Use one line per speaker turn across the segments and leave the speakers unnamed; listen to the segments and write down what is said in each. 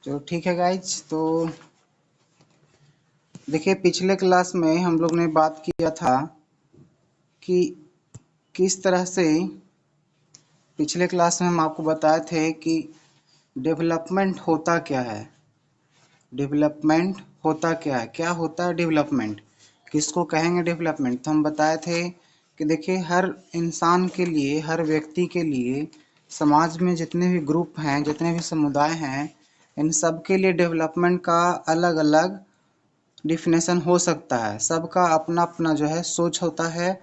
तो ठीक है गाइज। तो देखिए, पिछले क्लास में हम लोग ने बात किया था कि किस तरह से, पिछले क्लास में हम आपको बताए थे कि डेवलपमेंट होता क्या है। डेवलपमेंट होता क्या है, क्या होता है डेवलपमेंट, किसको कहेंगे डेवलपमेंट। तो हम बताए थे कि देखिए, हर इंसान के लिए, हर व्यक्ति के लिए, समाज में जितने भी ग्रुप हैं, जितने भी समुदाय हैं, इन सब के लिए डेवलपमेंट का अलग अलग डिफिनेशन हो सकता है। सबका अपना अपना जो है सोच होता है,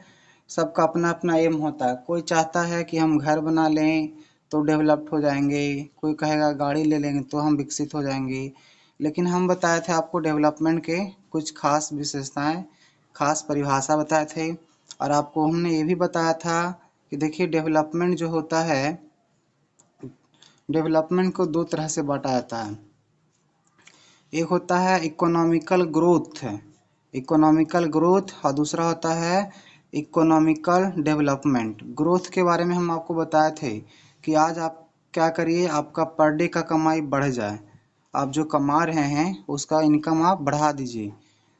सबका अपना अपना एम होता है। कोई चाहता है कि हम घर बना लें तो डेवलप्ड हो जाएंगे, कोई कहेगा गाड़ी ले लेंगे तो हम विकसित हो जाएंगे। लेकिन हम बताए थे आपको डेवलपमेंट के कुछ खास विशेषताएं, खास परिभाषा बताए थे। और आपको हमने ये भी बताया था कि देखिए, डेवलपमेंट जो होता है, डेवलपमेंट को दो तरह से बांटा जाता है। एक होता है इकोनॉमिकल ग्रोथ, इकोनॉमिकल ग्रोथ, और दूसरा होता है इकोनॉमिकल डेवलपमेंट। ग्रोथ के बारे में हम आपको बताए थे कि आज आप क्या करिए, आपका पर डे का कमाई बढ़ जाए, आप जो कमा रहे हैं उसका इनकम आप बढ़ा दीजिए,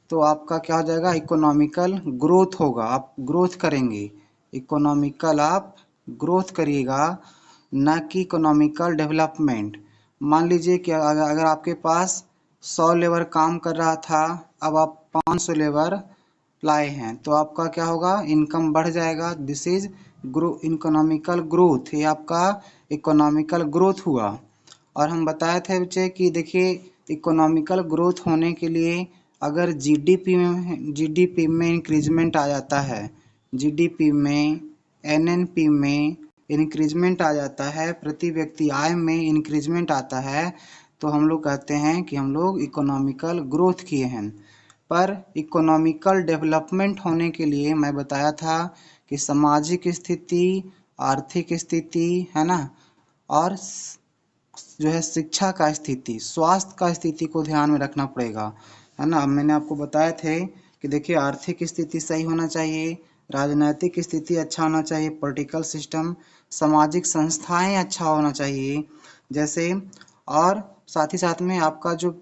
तो आपका क्या हो जाएगा, इकोनॉमिकल ग्रोथ होगा, आप ग्रोथ करेंगे। इकोनॉमिकल आप ग्रोथ करिएगा, ना कि इकोनॉमिकल डेवलपमेंट। मान लीजिए कि अगर आपके पास 100 लेबर काम कर रहा था, अब आप 500 लेबर लाए हैं, तो आपका क्या होगा, इनकम बढ़ जाएगा। दिस इज इकोनॉमिकल ग्रोथ, ये आपका इकोनॉमिकल ग्रोथ हुआ। और हम बताए थे बच्चे कि देखिए, इकोनॉमिकल ग्रोथ होने के लिए अगर जीडीपी में इंक्रीजमेंट आ जाता है, जीडीपी में, एनएनपी में इंक्रीजमेंट आ जाता है, प्रति व्यक्ति आय में इंक्रीजमेंट आता है, तो हम लोग कहते हैं कि हम लोग इकोनॉमिकल ग्रोथ किए हैं। पर इकोनॉमिकल डेवलपमेंट होने के लिए मैं बताया था कि सामाजिक स्थिति, आर्थिक स्थिति है ना, और जो है शिक्षा का स्थिति, स्वास्थ्य का स्थिति को ध्यान में रखना पड़ेगा, है ना। मैंने आपको बताए थे कि देखिए, आर्थिक स्थिति सही होना चाहिए, राजनीतिक स्थिति अच्छा होना चाहिए, पॉलिटिकल सिस्टम, सामाजिक संस्थाएं अच्छा होना चाहिए जैसे, और साथ ही साथ में आपका जो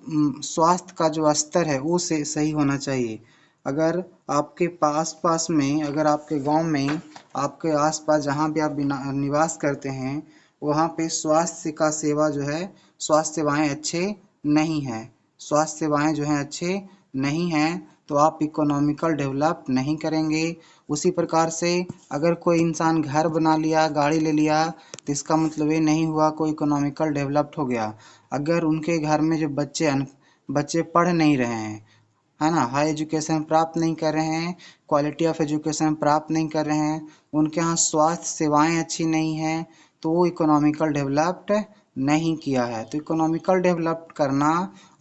स्वास्थ्य का जो स्तर है वो से सही होना चाहिए। अगर आपके पास में, अगर आपके गांव में, आपके आसपास जहां भी आप निवास करते हैं, वहाँ पे स्वास्थ्य का सेवा जो है, स्वास्थ्य सेवाएं अच्छे नहीं हैं, स्वास्थ्य सेवाएं जो हैं अच्छे नहीं हैं, तो आप इकोनॉमिकल डेवलप नहीं करेंगे। उसी प्रकार से अगर कोई इंसान घर बना लिया, गाड़ी ले लिया, तो इसका मतलब ये नहीं हुआ कोई इकोनॉमिकल डेवलप्ड हो गया। अगर उनके घर में जो बच्चे पढ़ नहीं रहे हैं, है ना, हाई एजुकेशन प्राप्त नहीं कर रहे हैं, क्वालिटी ऑफ एजुकेशन प्राप्त नहीं कर रहे हैं, उनके यहाँ स्वास्थ्य सेवाएं अच्छी नहीं हैं, तो वो इकोनॉमिकल डेवलप्ड नहीं किया है। तो इकोनॉमिकल डेवलप्ड करना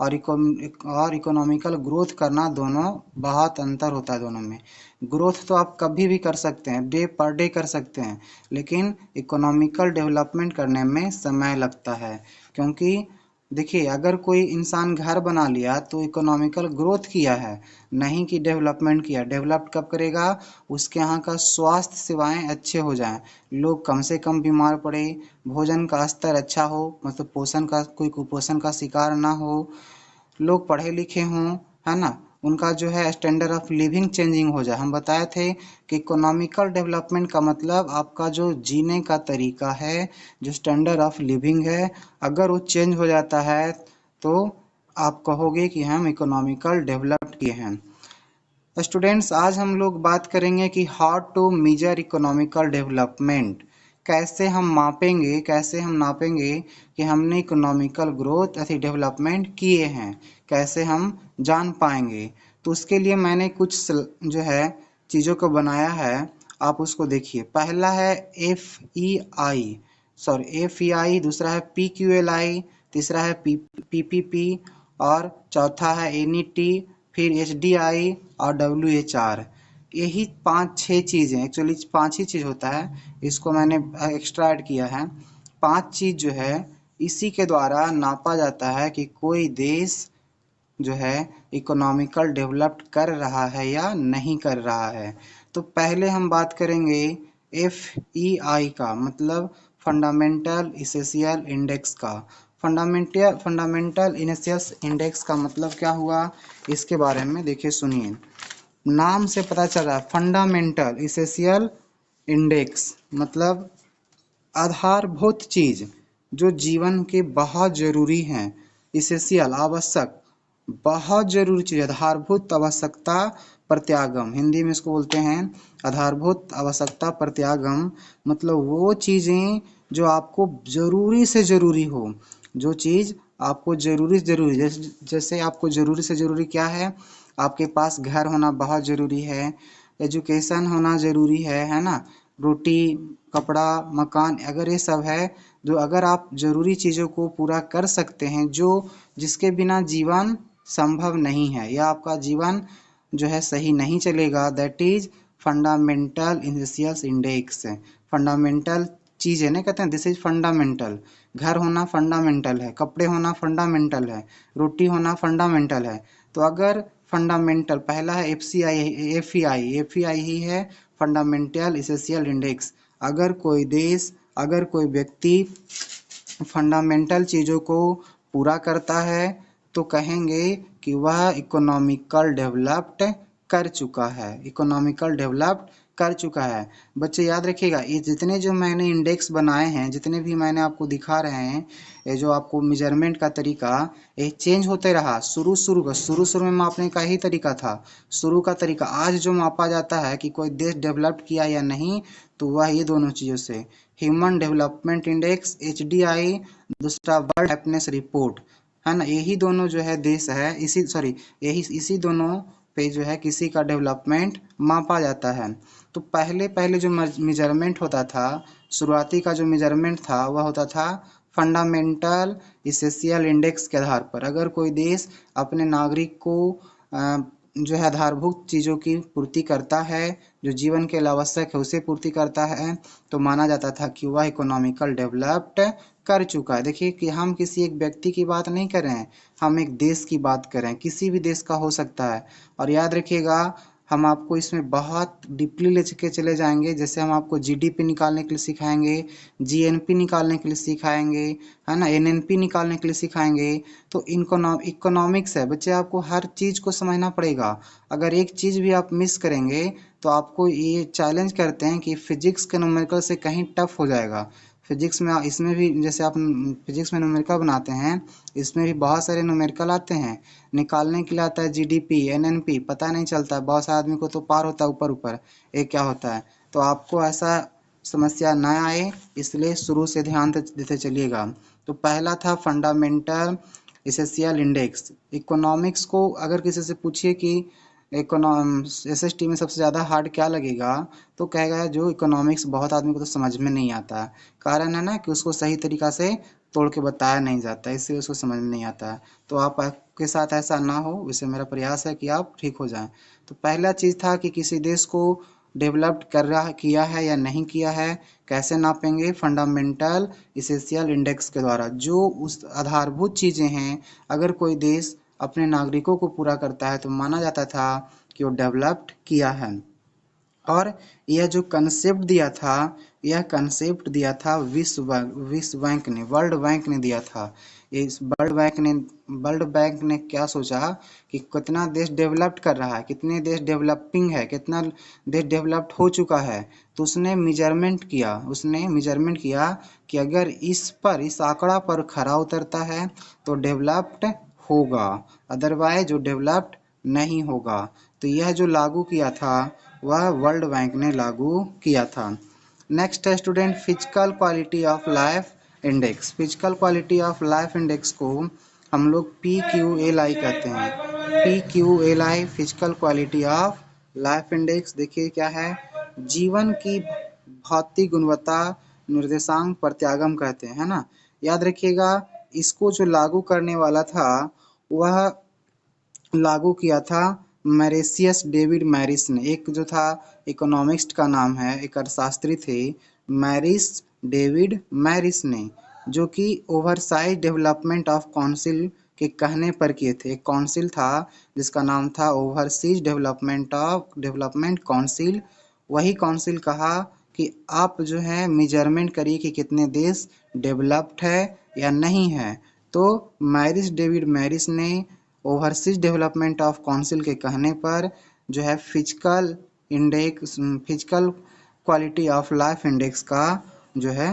और इकोनॉमिकल ग्रोथ करना, दोनों बहुत अंतर होता है दोनों में। ग्रोथ तो आप कभी भी कर सकते हैं, डे पर डे कर सकते हैं, लेकिन इकोनॉमिकल डेवलपमेंट करने में समय लगता है। क्योंकि देखिए, अगर कोई इंसान घर बना लिया तो इकोनॉमिकल ग्रोथ किया है, नहीं कि डेवलपमेंट किया। डेवलप कब करेगा, उसके यहाँ का स्वास्थ्य सेवाएं अच्छे हो जाएं, लोग कम से कम बीमार पड़े, भोजन का स्तर अच्छा हो, मतलब पोषण का, कोई कुपोषण का शिकार ना हो, लोग पढ़े लिखे हों, है ना, उनका जो है स्टैंडर्ड ऑफ लिविंग चेंजिंग हो जाए। हम बताए थे कि इकोनॉमिकल डेवलपमेंट का मतलब आपका जो जीने का तरीका है, जो स्टैंडर्ड ऑफ लिविंग है, अगर वो चेंज हो जाता है तो आप कहोगे कि हम इकोनॉमिकल डेवलप्ड किए हैं। स्टूडेंट्स, आज हम लोग बात करेंगे कि how to measure economical development, कैसे हम मापेंगे, कैसे हम नापेंगे कि हमने इकोनॉमिकल ग्रोथ अथी डेवलपमेंट किए हैं, कैसे हम जान पाएंगे। तो उसके लिए मैंने कुछ जो है चीज़ों को बनाया है, आप उसको देखिए। पहला है एफ ई आई, दूसरा है PQLI, तीसरा है PPP, और चौथा है NET, फिर HDI और WHR। यही 5-6 चीज़ें, एक्चुअली 5 ही चीज़ होता है, इसको मैंने एक्स्ट्रा ऐड किया है। 5 चीज़ जो है, इसी के द्वारा नापा जाता है कि कोई देश जो है इकोनॉमिकल डेवलप्ड कर रहा है या नहीं कर रहा है। तो पहले हम बात करेंगे FEI का, मतलब फंडामेंटल इसेंशियल इंडेक्स का। फंडामेंटल इनिशियल्स इंडेक्स का मतलब क्या हुआ, इसके बारे में देखिए सुनिए। नाम से पता चल रहा है फंडामेंटल इसेंशियल इंडेक्स मतलब आधारभूत चीज जो जीवन के बहुत जरूरी हैं, इसेंशियल आवश्यक, बहुत जरूरी चीज, आधारभूत आवश्यकता प्रत्यागम, हिंदी में इसको बोलते हैं आधारभूत आवश्यकता प्रत्यागम। मतलब वो चीजें जो आपको जरूरी से जरूरी हो, जो चीज आपको जरूरी से जरूरी, जैसे आपको जरूरी से जरूरी क्या है, आपके पास घर होना बहुत जरूरी है, एजुकेशन होना जरूरी है ना, रोटी कपड़ा मकान, अगर ये सब है जो अगर आप जरूरी चीज़ों को पूरा कर सकते हैं, जो जिसके बिना जीवन संभव नहीं है या आपका जीवन जो है सही नहीं चलेगा, that is fundamental initials index. Fundamental चीज़ है ना, कहते हैं दिस इज फंडामेंटल। घर होना फंडामेंटल है, कपड़े होना फंडामेंटल है, रोटी होना फंडामेंटल है। तो अगर फंडामेंटल पहला है एफ ई आई ही है फंडामेंटल इसेंशियल इंडेक्स। अगर कोई देश अगर कोई व्यक्ति फंडामेंटल चीज़ों को पूरा करता है तो कहेंगे कि वह इकोनॉमिकल डेवलप्ड कर चुका है, इकोनॉमिकल डेवलप्ड कर चुका है। बच्चे याद रखिएगा, ये जितने जो मैंने इंडेक्स बनाए हैं, जितने भी मैंने आपको दिखा रहे हैं, ये जो आपको मेजरमेंट का तरीका ये चेंज होते रहा। शुरू में मापने का ही तरीका था, शुरू का तरीका। आज जो मापा जाता है कि कोई देश डेवलप्ड किया या नहीं, तो वह ये दोनों चीज़ों से, ह्यूमन डेवलपमेंट इंडेक्स HDI, दूसरा वर्ल्ड हैप्पीनेस रिपोर्ट, है ना। यही दोनों जो है देश है, इसी दोनों पे जो है किसी का डेवलपमेंट मापा जाता है। तो पहले पहले जो मेजरमेंट होता था, शुरुआती का जो मेजरमेंट था वह होता था फंडामेंटल इसेंशियल इंडेक्स के आधार पर। अगर कोई देश अपने नागरिक को जो है आधारभूत चीज़ों की पूर्ति करता है, जो जीवन के लिए आवश्यक है उसे पूर्ति करता है, तो माना जाता था कि वह इकोनॉमिकल डेवलप्ड कर चुका है। देखिए कि हम किसी एक व्यक्ति की बात नहीं कर रहे हैं, हम एक देश की बात कर रहे हैं, किसी भी देश का हो सकता है। और याद रखिएगा, हम आपको इसमें बहुत डीपली ले के चले जाएंगे। जैसे हम आपको GDP निकालने के लिए सिखाएंगे, GNP निकालने के लिए सिखाएंगे, है ना, NNP निकालने के लिए सिखाएंगे। तो इकोनॉमिक्स है बच्चे, आपको हर चीज़ को समझना पड़ेगा। अगर एक चीज़ भी आप मिस करेंगे तो आपको ये चैलेंज करते हैं कि फिजिक्स के न्यूमेरिकल से कहीं टफ हो जाएगा। फिजिक्स में इसमें भी जैसे आप फिजिक्स में न्यूमेरिकल बनाते हैं, इसमें भी बहुत सारे न्यूमेरिकल आते हैं, निकालने के लिए आता है GDP NNP, पता नहीं चलता है, बहुत सारे आदमी को तो पार होता है ऊपर ऊपर ये क्या होता है। तो आपको ऐसा समस्या ना आए, इसलिए शुरू से ध्यान देते चलिएगा। तो पहला था फंडामेंटल इसेंशियल इंडेक्स। इकोनॉमिक्स को अगर किसी से पूछिए कि SST में सबसे ज़्यादा हार्ड क्या लगेगा, तो कहेगा जो इकोनॉमिक्स बहुत आदमी को तो समझ में नहीं आता है। कारण है ना कि उसको सही तरीका से तोड़ के बताया नहीं जाता, इससे उसको समझ में नहीं आता है। तो आपके साथ ऐसा ना हो, इससे मेरा प्रयास है कि आप ठीक हो जाएं। तो पहला चीज़ था कि किसी देश को डेवलप्ड किया है या नहीं किया है, कैसे नापेंगे, फंडामेंटल इसेंशियल इंडेक्स के द्वारा। जो उस आधारभूत चीज़ें हैं, अगर कोई देश अपने नागरिकों को पूरा करता है तो माना जाता था कि वो डेवलप्ड किया है। और यह जो कंसेप्ट दिया था विश्व बैंक ने, वर्ल्ड बैंक ने दिया था। इस वर्ल्ड बैंक ने क्या सोचा कि कितना देश डेवलप्ड कर रहा है, कितने देश डेवलपिंग है, कितना देश डेवलप्ड हो चुका है। तो उसने मेजरमेंट किया कि अगर इस आंकड़ा पर खरा उतरता है तो डेवलप्ड होगा, अदरवाइज जो डेवलप्ड नहीं होगा। तो यह जो लागू किया था वह वर्ल्ड बैंक ने लागू किया था। नेक्स्ट है student physical quality of life index. Physical quality of life index को हम लोग PQLI कहते हैं। PQLI physical quality of life index देखिए क्या है, जीवन की भौतिक गुणवत्ता निर्देशांक प्रत्यागम कहते हैं, है ना। याद रखिएगा, इसको जो लागू करने वाला था वह लागू किया था मैरेसियस डेविड मैरिस ने। एक जो था इकोनॉमिस्ट का नाम है, एक अर्थशास्त्री थे, मैरिस डेविड मैरिस ने, जो कि ओवरसाइज डेवलपमेंट ऑफ काउंसिल के कहने पर किए थे। एक काउंसिल था जिसका नाम था ओवरसीज डेवलपमेंट काउंसिल। वही काउंसिल कहा कि आप जो है मेजरमेंट करिए कि कितने देश डेवलप्ड है या नहीं है। तो मैरिस डेविड मैरिस ने ओवरसीज डेवलपमेंट ऑफ काउंसिल के कहने पर जो है physical quality of life index का जो है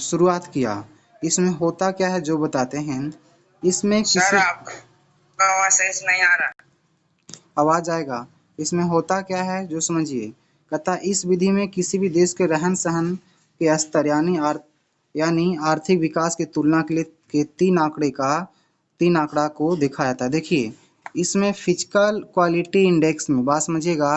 शुरुआत किया। इसमें होता क्या है जो बताते हैं। इसमें
सर आपका आवाज सही नहीं आ रहा।
आवाज आएगा। इसमें होता क्या है जो समझिए। कहता इस विधि में किसी भी देश के रहन सहन के स्तर यानी आर्थिक विकास की तुलना के लिए के तीन आंकड़ा को देखा जाता है। देखिए इसमें फिजिकल क्वालिटी इंडेक्स में बात समझिएगा।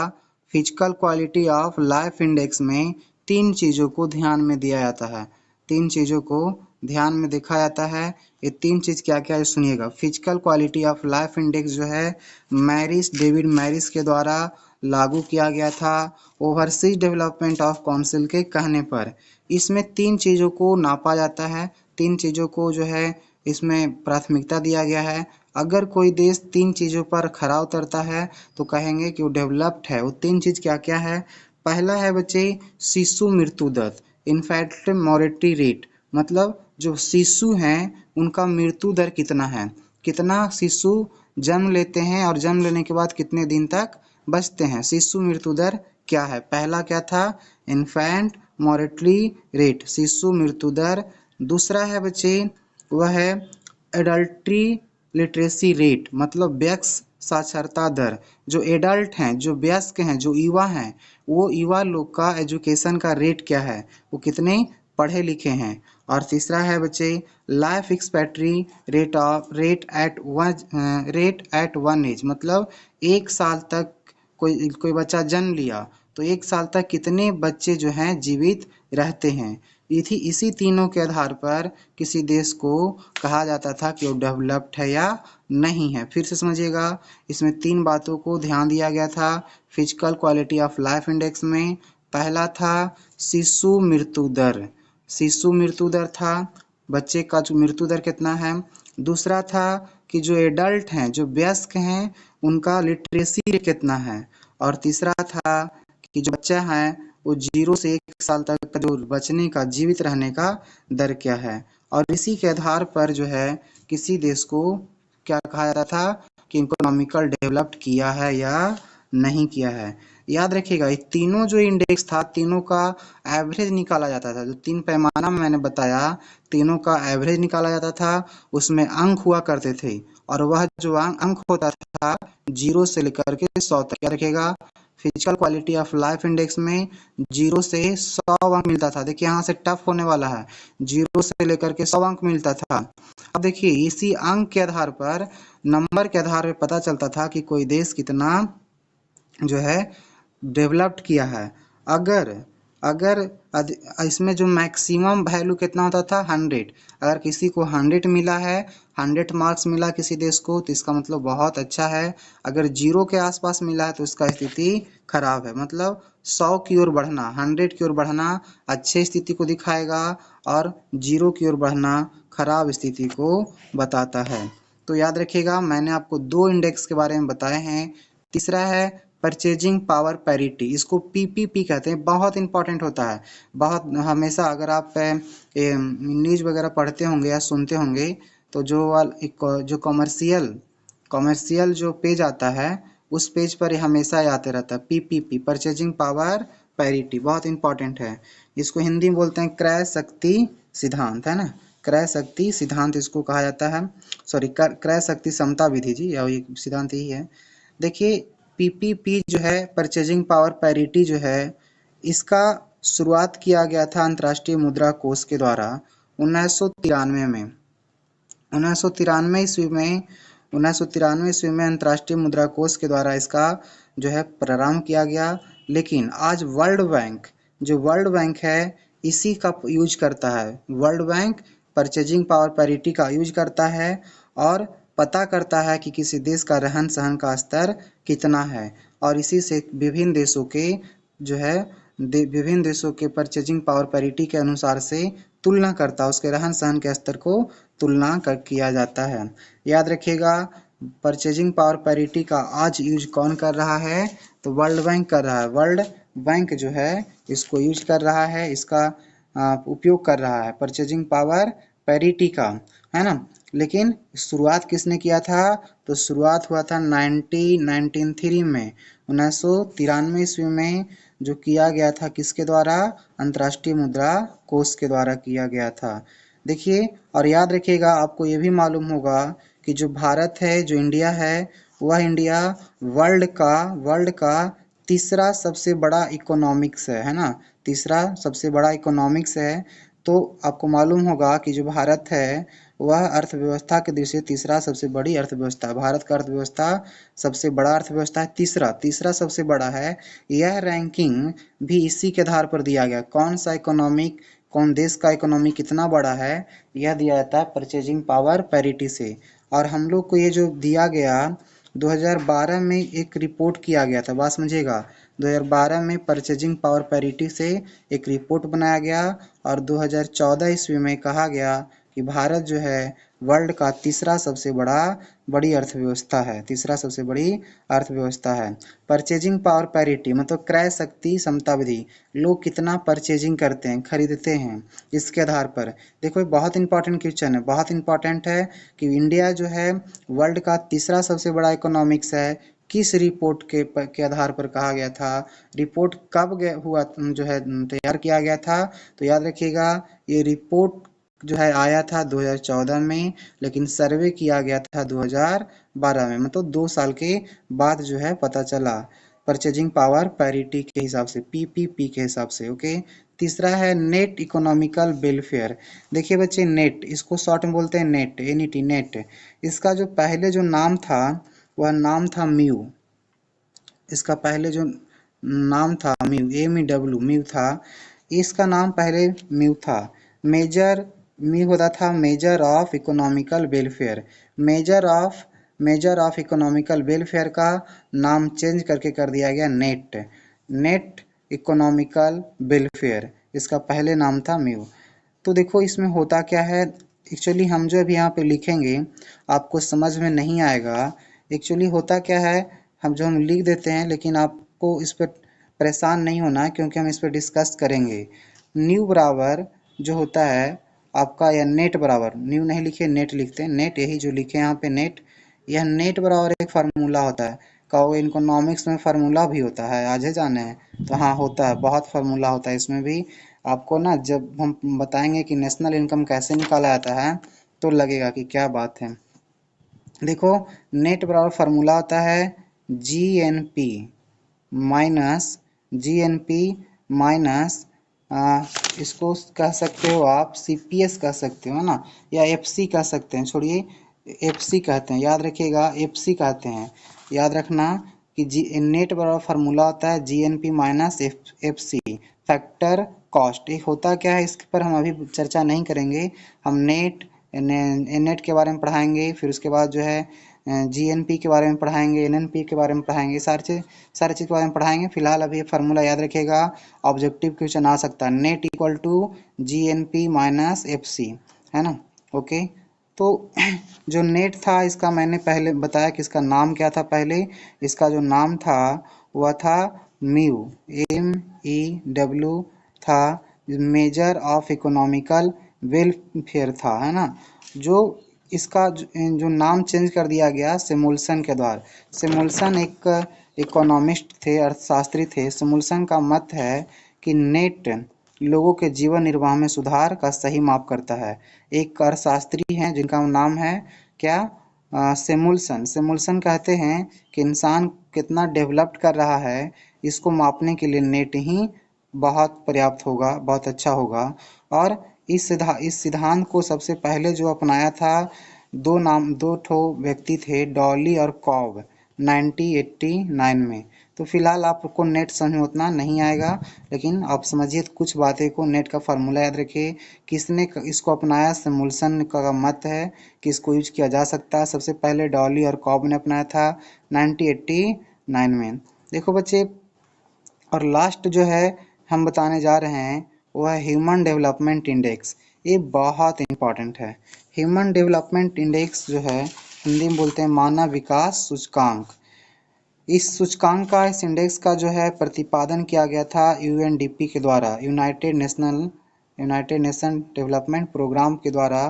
Physical quality of life index में तीन चीज़ों को ध्यान में दिया जाता है। तीन चीज़ों को ध्यान में देखा जाता है। ये तीन चीज़ क्या क्या है सुनिएगा। Physical quality of life index जो है डेविड मैरिस के द्वारा लागू किया गया था ओवरसीज डेवलपमेंट ऑफ काउंसिल के कहने पर। इसमें तीन चीज़ों को नापा जाता है। तीन चीज़ों को जो है इसमें प्राथमिकता दिया गया है। अगर कोई देश तीन चीज़ों पर खरा उतरता है तो कहेंगे कि वो डेवलप्ड है। वो तीन चीज़ क्या क्या है। पहला है बच्चे शिशु मृत्यु दर, इन्फेंट मॉर्टेलिटी रेट, मतलब जो शिशु हैं उनका मृत्यु दर कितना है, कितना शिशु जन्म लेते हैं और जन्म लेने के बाद कितने दिन तक बचते हैं, शिशु मृत्यु दर क्या है। पहला क्या था, इन्फेंट मॉर्टेलिटी रेट, शिशु मृत्यु दर। दूसरा है बच्चे वह है एडल्ट्री लिटरेसी रेट, मतलब वयस्क साक्षरता दर। जो एडल्ट हैं, जो वयस्क हैं, जो युवा हैं, वो युवा लोग का एजुकेशन का रेट क्या है, वो कितने पढ़े लिखे हैं। और तीसरा है बच्चे life expectancy rate at one age, मतलब एक साल तक कोई बच्चा जन्म लिया तो एक साल तक कितने बच्चे जो हैं जीवित रहते हैं। इसी तीनों के आधार पर किसी देश को कहा जाता था कि वो डेवलप्ड है या नहीं है। फिर से समझिएगा, इसमें तीन बातों को ध्यान दिया गया था physical quality of life index में। पहला था शिशु मृत्यु दर, शिशु मृत्यु दर था, बच्चे का जो मृत्यु दर कितना है। दूसरा था कि जो एडल्ट हैं, जो वयस्क हैं, उनका लिटरेसी रेट कितना है। और तीसरा था कि जो बच्चा है वो 0 से 1 साल तक का जो बचने का, जीवित रहने का दर क्या है। और इसी के आधार पर जो है किसी देश को क्या कहा जाता था कि इकोनॉमिकल डेवलप्ड किया है या नहीं किया है। याद रखिएगा ये तीनों जो इंडेक्स था, तीनों का एवरेज निकाला जाता था। जो तीन पैमाना मैंने बताया, तीनों का एवरेज निकाला जाता था, उसमें अंक हुआ करते थे। और वह जो अंक होता था 0 से लेकर के 100 तक। क्या रखेगा, physical quality of life index में 0 से 100 अंक मिलता था। देखिए यहाँ से टफ होने वाला है, 0 से लेकर के 100 अंक मिलता था। अब देखिए इसी अंक के आधार पर, नंबर के आधार पर पता चलता था कि कोई देश कितना जो है डेवलप्ड किया है। अगर अगर इसमें जो मैक्सिमम वैल्यू कितना होता था 100। अगर किसी को 100 मिला है, 100 मार्क्स मिला किसी देश को, तो इसका मतलब बहुत अच्छा है। अगर 0 के आसपास मिला है तो इसका स्थिति खराब है। मतलब 100 की ओर बढ़ना, 100 की ओर बढ़ना अच्छे स्थिति को दिखाएगा और 0 की ओर बढ़ना खराब स्थिति को बताता है। तो याद रखिएगा मैंने आपको दो इंडेक्स के बारे में बताए हैं। तीसरा है परचेजिंग पावर पैरिटी, इसको पीपीपी कहते हैं, बहुत इंपॉर्टेंट होता है। बहुत हमेशा अगर आप न्यूज़ वगैरह पढ़ते होंगे या सुनते होंगे तो जो कमर्शियल जो पेज आता है उस पेज पर हमेशा आते रहता है पीपीपी, परचेजिंग पावर पैरिटी, बहुत इंपॉर्टेंट है। इसको हिंदी में बोलते हैं क्रय शक्ति सिद्धांत, है ना, क्रय शक्ति सिद्धांत इसको कहा जाता है। सॉरी, क्रय शक्ति समता विधि जी, या ये सिद्धांत यही है। देखिए पीपीपी जो है, परचेजिंग पावर पैरिटी जो है, इसका शुरुआत किया गया था अंतर्राष्ट्रीय मुद्रा कोष के द्वारा 1993 में। 1993 ईस्वी में अंतर्राष्ट्रीय मुद्रा कोष के द्वारा इसका जो है प्रारंभ किया गया। लेकिन आज वर्ल्ड बैंक है इसी का यूज करता है। World bank purchasing power parity का यूज करता है और पता करता है कि किसी देश का रहन सहन का स्तर कितना है। और इसी से विभिन्न देशों के जो है विभिन्न देशों के परचेजिंग पावर पैरिटी के अनुसार से तुलना करता है, उसके रहन सहन के स्तर को तुलना किया जाता है। याद रखिएगा परचेजिंग पावर पैरिटी का आज यूज कौन कर रहा है, तो वर्ल्ड बैंक कर रहा है। वर्ल्ड बैंक जो है इसको यूज कर रहा है, इसका उपयोग कर रहा है परचेजिंग पावर पैरिटी का, है ना। लेकिन शुरुआत किसने किया था? तो शुरुआत हुआ था 1993 में, 1993 ईस्वी में जो किया गया था, किसके द्वारा? अंतर्राष्ट्रीय मुद्रा कोष के द्वारा किया गया था। देखिए और याद रखिएगा, आपको ये भी मालूम होगा कि जो भारत है, जो इंडिया है, वह इंडिया वर्ल्ड का तीसरा सबसे बड़ा इकोनॉमिक्स है ना, तीसरा सबसे बड़ा इकोनॉमिक्स है। तो आपको मालूम होगा कि जो भारत है वह अर्थव्यवस्था की दृष्टि से तीसरा सबसे बड़ी अर्थव्यवस्था है। भारत का अर्थव्यवस्था सबसे बड़ा अर्थव्यवस्था है, तीसरा सबसे बड़ा है। यह रैंकिंग भी इसी के आधार पर दिया गया, कौन देश का इकोनॉमी कितना बड़ा है, यह दिया जाता है परचेजिंग पावर पैरिटी से। और हम लोग को ये जो दिया गया 2012 में एक रिपोर्ट किया गया था, बात समझिएगा, 2012 में परचेजिंग पावर पैरिटी से एक रिपोर्ट बनाया गया और 2014 ईस्वी में कहा गया कि भारत जो है वर्ल्ड का बड़ी अर्थव्यवस्था है, तीसरा सबसे बड़ी अर्थव्यवस्था है। परचेजिंग पावर पैरिटी मतलब क्रय शक्ति समता विधि, लोग कितना परचेजिंग करते हैं, खरीदते हैं, इसके आधार पर। देखो बहुत इंपॉर्टेंट क्वेश्चन है, बहुत इंपॉर्टेंट है कि इंडिया जो है वर्ल्ड का तीसरा सबसे बड़ा इकोनॉमिक्स है, किस रिपोर्ट के आधार पर कहा गया था, रिपोर्ट कब हुआ जो है तैयार किया गया था? तो याद रखिएगा ये रिपोर्ट जो है आया था 2014 में, लेकिन सर्वे किया गया था 2012 में, मतलब 2 साल के बाद जो है पता चला, परचेजिंग पावर पैरिटी के हिसाब से, पीपीपी के हिसाब से। ओके, तीसरा है नेट इकोनॉमिकल वेलफेयर। देखिए बच्चे, नेट, इसको शॉर्ट में बोलते हैं नेट, एनईटी, नेट। इसका जो पहले जो नाम था वह नाम था म्यू, इसका पहले जो नाम था म्यू, म्यू था, इसका नाम पहले म्यू था। मेजर म्यू होता था measure of economical welfare, measure of economical welfare का नाम चेंज करके कर दिया गया नेट इकोनॉमिकल वेलफेयर, इसका पहले नाम था म्यू। तो देखो इसमें होता क्या है, एक्चुअली हम जो अभी यहाँ पे लिखेंगे आपको समझ में नहीं आएगा। एक्चुअली होता क्या है, हम लिख देते हैं, लेकिन आपको इस पर परेशान नहीं होना है क्योंकि हम इस पर डिस्कस करेंगे। न्यू बराबर जो होता है आपका, या नेट बराबर, न्यू नहीं लिखे नेट लिखते हैं, नेट यही जो लिखे यहाँ पे नेट, यह नेट बराबर एक फार्मूला होता है। कहोगे इकोनॉमिक्स में फार्मूला भी होता है, आज ही जाने हैं? तो हाँ होता है, बहुत फार्मूला होता है इसमें भी। आपको ना जब हम बताएंगे कि नेशनल इनकम कैसे निकाला जाता है तो लगेगा कि क्या बात है। देखो नेट बराबर फार्मूला होता है जीएनपी माइनस इसको कह सकते हो आप सीपीएस कह सकते हो ना, या एफसी कह सकते हैं, छोड़िए एफसी कहते हैं, याद रखिएगा एफसी कहते हैं। याद रखना कि नेट बराबर फार्मूला होता है GNP minus FC, factor cost. एक होता क्या है, इस पर हम अभी चर्चा नहीं करेंगे, हम नेट के बारे में पढ़ाएंगे, फिर उसके बाद जो है जीएनपी के बारे में पढ़ाएंगे, एनएनपी के बारे में पढ़ाएंगे, सारी चीज़ के बारे में पढ़ाएंगे। फिलहाल अभी फार्मूला याद रखिएगा, ऑब्जेक्टिव क्वेश्चन आ सकता है, net equal to GNP minus FC, है ना। ओके, तो जो नेट था इसका मैंने पहले बताया कि इसका नाम क्या था, पहले इसका जो नाम था वह था म्यू, MEW था, मेजर ऑफ इकोनॉमिकल वेलफेयर था, है ना। जो इसका जो नाम चेंज कर दिया गया सेमुल्सन के द्वारा। सेमुल्सन एक इकोनॉमिस्ट थे, अर्थशास्त्री थे। सेमुल्सन का मत है कि नेट लोगों के जीवन निर्वाह में सुधार का सही माप करता है। एक अर्थशास्त्री हैं जिनका नाम है क्या, सेमुल्सन कहते हैं कि इंसान कितना डेवलप्ड कर रहा है इसको मापने के लिए नेट ही बहुत पर्याप्त होगा, बहुत अच्छा होगा। और इस सिद्धांत को सबसे पहले जो अपनाया था, दो ठो व्यक्ति थे, डॉली और कॉब, 1989 में। तो फिलहाल आपको नेट समझ में उतना नहीं आएगा, लेकिन आप समझिए कुछ बातें को, नेट का फार्मूला याद रखिए। किसने इसको अपनाया, सेमुल्सन का मत है कि इसको यूज किया जा सकता है। सबसे पहले डॉली और कॉब ने अपनाया था 1989 में। देखो बच्चे, और लास्ट जो है हम बताने जा रहे हैं वो है ह्यूमन डेवलपमेंट इंडेक्स। ये बहुत इंपॉर्टेंट है। ह्यूमन डेवलपमेंट इंडेक्स जो है हिंदी में बोलते हैं मानव विकास सूचकांक। इस सूचकांक का, इस इंडेक्स का जो है प्रतिपादन किया गया था यूएनडीपी के द्वारा, यूनाइटेड नेशन डेवलपमेंट प्रोग्राम के द्वारा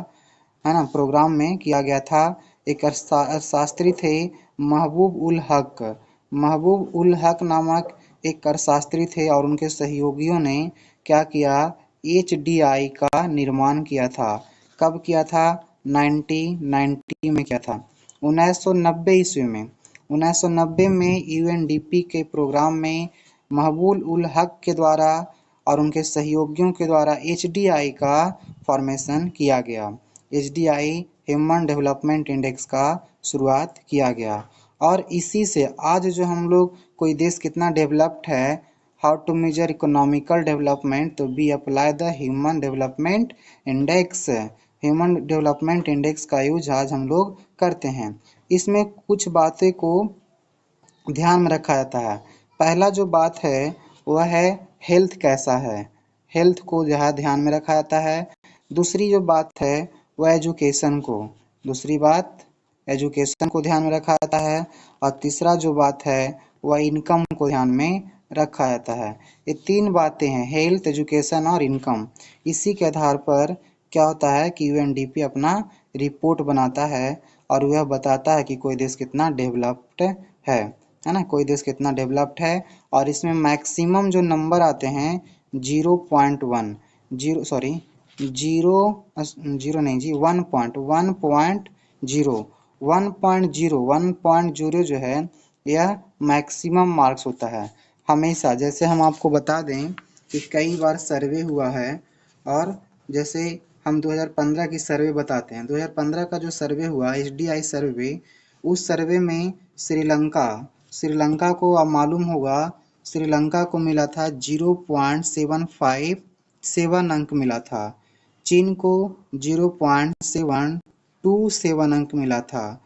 है ना, प्रोग्राम में किया गया था। एक अर्थशास्त्री थे महबूब उल हक। महबूब उल हक नामक एक अर्थशास्त्री थे और उनके सहयोगियों ने क्या किया, HDI का निर्माण किया था। कब किया था, 1990 में किया था, 1990 ईस्वी में। 1990 में UNDP के प्रोग्राम में महबूब उल हक के द्वारा और उनके सहयोगियों के द्वारा HDI का फॉर्मेशन किया गया। HDI ह्यूमन डेवलपमेंट इंडेक्स का शुरुआत किया गया और इसी से आज जो हम लोग कोई देश कितना डेवलप्ड है, how to measure economical development, तो we apply the human development index. Human development index का यूज आज हम लोग करते हैं। इसमें कुछ बातें को ध्यान में रखा जाता है। पहला जो बात है वह है हेल्थ कैसा है, हेल्थ को जो है ध्यान में रखा जाता है। दूसरी जो बात है वह एजुकेशन को, दूसरी बात एजुकेशन को ध्यान में रखा जाता है। और तीसरा जो बात है वह इनकम को ध्यान में रखा जाता है। ये तीन बातें हैं, हेल्थ, एजुकेशन और इनकम। इसी के आधार पर क्या होता है कि UNDP अपना रिपोर्ट बनाता है और वह बताता है कि कोई देश कितना डेवलप्ड है ना, कोई देश कितना डेवलप्ड है। और इसमें मैक्सिमम जो नंबर आते हैं 0.1, जीरो सॉरी जीरो जीरो नहीं जी 1.1.0 1.0 जो है यह मैक्सिमम मार्क्स होता है हमेशा। जैसे हम आपको बता दें कि कई बार सर्वे हुआ है और जैसे हम 2015 की सर्वे बताते हैं, 2015 का जो सर्वे हुआ HDI सर्वे, उस सर्वे में श्रीलंका को अब मालूम होगा, श्रीलंका को मिला था 0.757 अंक मिला था। चीन को 0.727 अंक मिला था।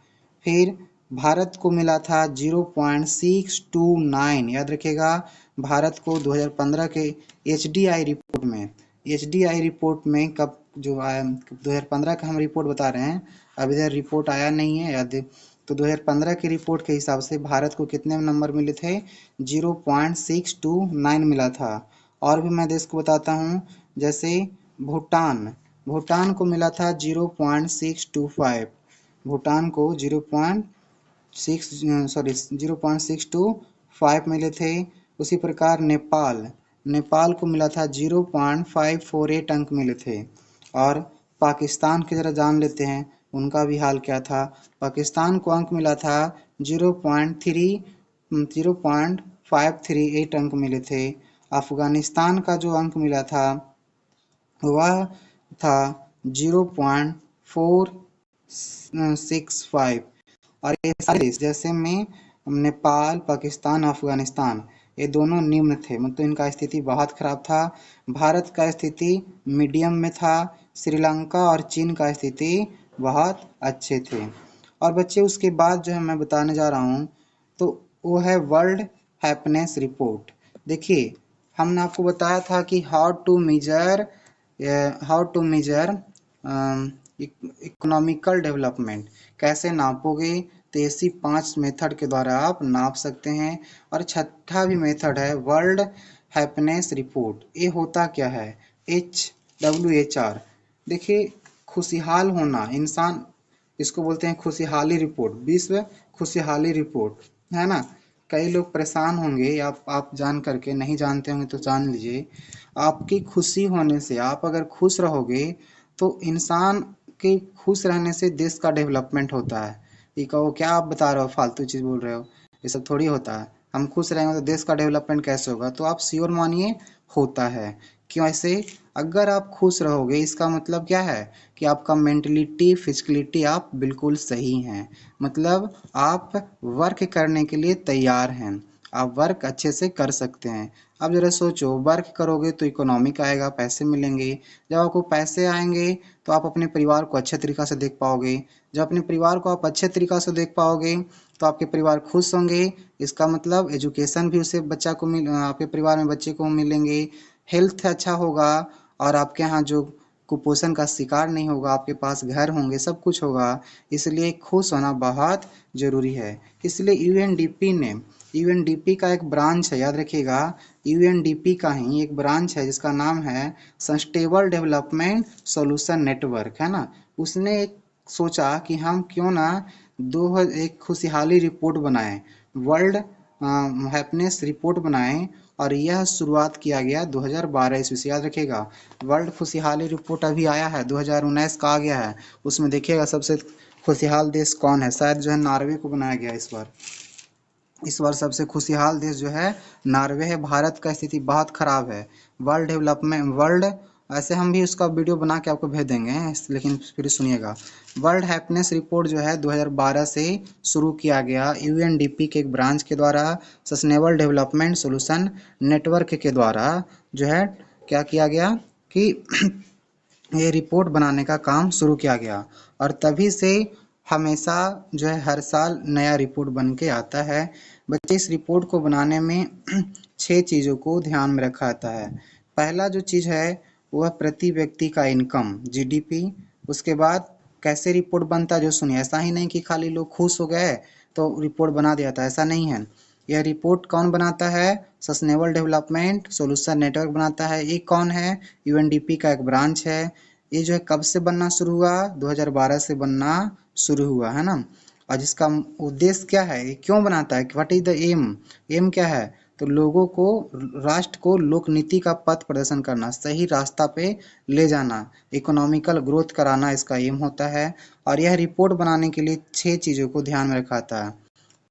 फिर भारत को मिला था 0.629। याद रखिएगा, भारत को 2015 के HDI रिपोर्ट में कब जो आया, 2015 का हम रिपोर्ट बता रहे हैं, अब इधर रिपोर्ट आया नहीं है याद। तो 2015 की रिपोर्ट के हिसाब से भारत को कितने नंबर मिले थे, 0.629 मिला था। और भी मैं देश को बताता हूँ, जैसे भूटान को मिला था 0.625, भूटान को 0.625 मिले थे। उसी प्रकार नेपाल को मिला था 0.548 अंक मिले थे। और पाकिस्तान की जरा जान लेते हैं उनका भी हाल क्या था। पाकिस्तान को अंक मिला था 0.538 अंक मिले थे। अफगानिस्तान का जो अंक मिला था वह था 0.465। और ये सारे देश जैसे में नेपाल, पाकिस्तान, अफगानिस्तान, ये दोनों निम्न थे, मतलब इनका स्थिति बहुत खराब था। भारत का स्थिति मीडियम में था। श्रीलंका और चीन का स्थिति बहुत अच्छे थे। और बच्चे उसके बाद जो है मैं बताने जा रहा हूँ तो वो है वर्ल्ड हैप्पीनेस रिपोर्ट। देखिए, हमने आपको बताया था कि how to measure economical development, कैसे नापोगे, तो ऐसी 5 मेथड के द्वारा आप नाप सकते हैं। और छठा भी मेथड है वर्ल्ड हैप्पीनेस रिपोर्ट। ये होता क्या है, WHR। देखिए, खुशहाल होना इंसान, इसको बोलते हैं खुशहाली रिपोर्ट, विश्व खुशहाली रिपोर्ट, है ना। कई लोग परेशान होंगे, आप जान करके, नहीं जानते होंगे तो जान लीजिए। आपकी खुशी होने से, आप अगर खुश रहोगे तो इंसान के खुश रहने से देश का डेवलपमेंट होता है। ये कहो क्या आप बता रहे हो, फालतू चीज़ बोल रहे हो, ये सब थोड़ी होता है। हम खुश रहेंगे तो देश का डेवलपमेंट कैसे होगा, तो आप श्योर मानिए होता है। क्यों ऐसे, अगर आप खुश रहोगे इसका मतलब क्या है कि आपका मेंटलिटी, फिजिकलिटी आप बिल्कुल सही हैं, मतलब आप वर्क करने के लिए तैयार हैं, आप वर्क अच्छे से कर सकते हैं। अब जरा सोचो, वर्क करोगे तो इकोनॉमिक आएगा, पैसे मिलेंगे। जब आपको पैसे आएंगे तो आप अपने परिवार को अच्छे तरीक़ा से देख पाओगे। जब अपने परिवार को आप अच्छे तरीक़ा से देख पाओगे तो आपके परिवार खुश होंगे। इसका मतलब एजुकेशन भी उसे बच्चा को आपके परिवार में बच्चे को मिलेंगे। हेल्थ अच्छा होगा और आपके यहाँ जो कुपोषण का शिकार नहीं होगा, आपके पास घर होंगे, सब कुछ होगा। इसलिए खुश होना बहुत ज़रूरी है। इसलिए यूएनडीपी का एक ब्रांच है, याद रखिएगा, यूएनडीपी का ही एक ब्रांच है जिसका नाम है सस्टेनेबल डेवलपमेंट सॉल्यूशन नेटवर्क, है ना। उसने एक सोचा कि हम क्यों ना एक खुशहाली रिपोर्ट बनाएं, वर्ल्ड हैप्पीनेस रिपोर्ट बनाएं। और यह शुरुआत किया गया 2012 ईस्वी से, याद रखिएगा। वर्ल्ड खुशहाली रिपोर्ट अभी आया है 2019 का आ गया है, उसमें देखिएगा सबसे खुशहाल देश कौन है। शायद जो है नॉर्वे को बनाया गया इस बार सबसे खुशहाल देश जो है नॉर्वे है। भारत का स्थिति बहुत खराब है। वर्ल्ड ऐसे हम भी उसका वीडियो बना के आपको भेज देंगे, लेकिन फिर सुनिएगा। वर्ल्ड हैप्पीनेस रिपोर्ट जो है 2012 से शुरू किया गया यूएनडीपी के एक ब्रांच के द्वारा, सस्टेनेबल डेवलपमेंट सॉल्यूशन नेटवर्क के द्वारा जो है क्या किया गया कि ये रिपोर्ट बनाने का काम शुरू किया गया। और तभी से हमेशा जो है हर साल नया रिपोर्ट बन के आता है। बच्चे इस रिपोर्ट को बनाने में 6 चीज़ों को ध्यान में रखा जाता है। पहला जो चीज़ है वह प्रति व्यक्ति का इनकम, जीडीपी। उसके बाद कैसे रिपोर्ट बनता है जो सुनिए, ऐसा ही नहीं कि खाली लोग खुश हो गए तो रिपोर्ट बना दिया था, ऐसा नहीं है। यह रिपोर्ट कौन बनाता है? सस्टेनेबल डेवलपमेंट सॉल्यूशन नेटवर्क बनाता है। ये कौन है? यूएनडीपी का एक ब्रांच है। ये जो है कब से बनना शुरू हुआ? 2012 से बनना शुरू हुआ है ना। और जिसका उद्देश्य क्या है, ये क्यों बनाता है, व्हाट इज द एम क्या है? तो लोगों को, राष्ट्र को लोक नीति का पथ प्रदर्शन करना, सही रास्ता पे ले जाना, इकोनॉमिकल ग्रोथ कराना इसका एम होता है। और यह रिपोर्ट बनाने के लिए 6 चीज़ों को ध्यान में रखा जाता है।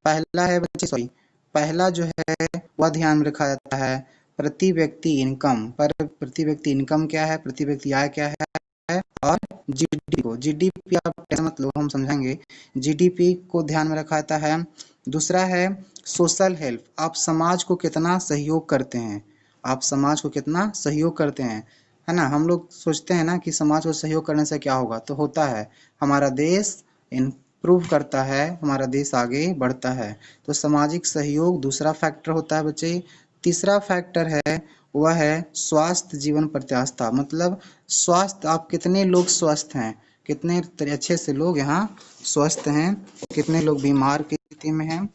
पहला है बच्चे, सॉरी, पहला जो है वह ध्यान में रखा जाता है प्रति व्यक्ति इनकम। पर प्रति व्यक्ति इनकम क्या है, प्रति व्यक्ति आय क्या है, और जीडीपी आप टेंशन मत लो, हम समझेंगे। जीडीपी को ध्यान में रखा जाता है। दूसरा है सोशल हेल्प, आप समाज को कितना सहयोग करते हैं, आप समाज को कितना सहयोग करते हैं, है ना। हम लोग सोचते हैं ना कि समाज को सहयोग करने से क्या होगा, तो होता है हमारा देश इम्प्रूव करता है, हमारा देश आगे बढ़ता है। तो सामाजिक सहयोग दूसरा फैक्टर होता है बच्चे। तीसरा फैक्टर है वह है स्वास्थ्य जीवन प्रत्याशा, मतलब स्वास्थ्य, आप कितने लोग स्वस्थ हैं, कितने अच्छे से लोग यहाँ स्वस्थ हैं, कितने लोग बीमार की स्थिति में हैं,